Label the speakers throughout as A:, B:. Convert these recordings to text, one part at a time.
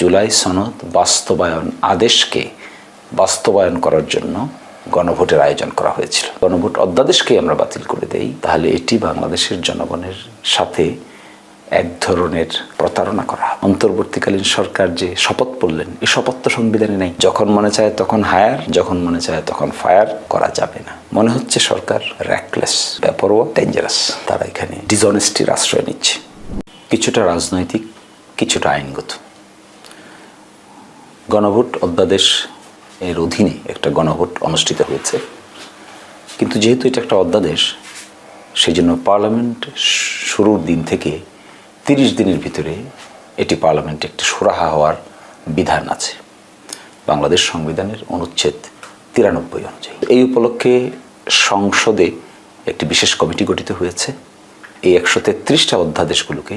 A: জুলাই সনদ বাস্তবায়ন আদেশকে বাস্তবায়ন করার জন্য গণভোটের আয়োজন করা হয়েছিল। গণভোট অধ্যাদেশকে আমরা বাতিল করে দেই, তাহলে এটি বাংলাদেশের জনগণের সাথে এক ধরনের প্রতারণা করা। অন্তর্বর্তীকালীন সরকার যে শপথ পড়লেন, এই শপথ তো সংবিধানে নেই। যখন মনে চায় তখন হায়ার, যখন মনে চায় তখন ফায়ার করা যাবে না। মনে হচ্ছে সরকার র্যাকলেস, বেপরোয়া, ডেঞ্জারাস। তারা এখানে ডিসঅনেস্টির আশ্রয় নিচ্ছে, কিছুটা রাজনৈতিক, কিছুটা আইনগত। গণভোট অধ্যাদেশ এর অধীনে একটা গণভোট অনুষ্ঠিত হয়েছে, কিন্তু যেহেতু এটা একটা অধ্যাদেশ, সেই জন্য পার্লামেন্ট শুরুর দিন থেকে 30 দিনের ভিতরে এটি পার্লামেন্টে একটি সুরাহা হওয়ার বিধান আছে বাংলাদেশ সংবিধানের অনুচ্ছেদ 93 অনুযায়ী। এই উপলক্ষে সংসদে একটি বিশেষ কমিটি গঠিত হয়েছে এই 133টা অধ্যাদেশগুলোকে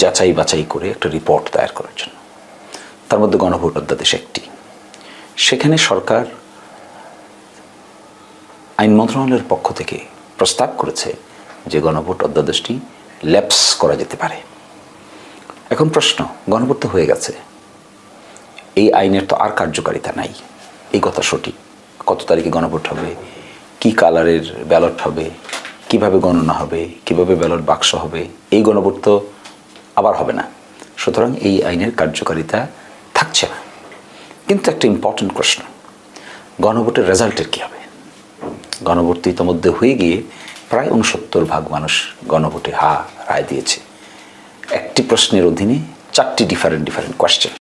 A: যাচাই বাছাই করে একটা রিপোর্ট দায়ের করার জন্য। তার মধ্যে গণভোট অধ্যাদেশ একটি। সেখানে সরকার আইন মন্ত্রণালয়ের পক্ষ থেকে প্রস্তাব করেছে যে গণভোট অধ্যাদেশটি ল্যাপস করা যেতে পারে। এখন প্রশ্ন, গণভোট তো হয়ে গেছে, এই আইনের তো আর কার্যকারিতা নাই। এই কথা সঠিক। কত তারিখে গণভোট হবে, কি কালারের ব্যালট হবে, কিভাবে গণনা হবে, কিভাবে ব্যালট বাক্স হবে, এই গণভোট তো আবার হবে না। সুতরাং এই আইনের কার্যকারিতা থাকছে না। কিন্তু একটা ইম্পর্টেন্ট প্রশ্ন, গণভোটের রেজাল্টের কী হবে? গণভোট তো ইতিমধ্যে হয়ে গিয়ে প্রায় 69% মানুষ গণভোটে হা রায় দিয়েছে। একটি প্রশ্নের অধীনে 4টি ডিফারেন্ট কোয়েশ্চেন।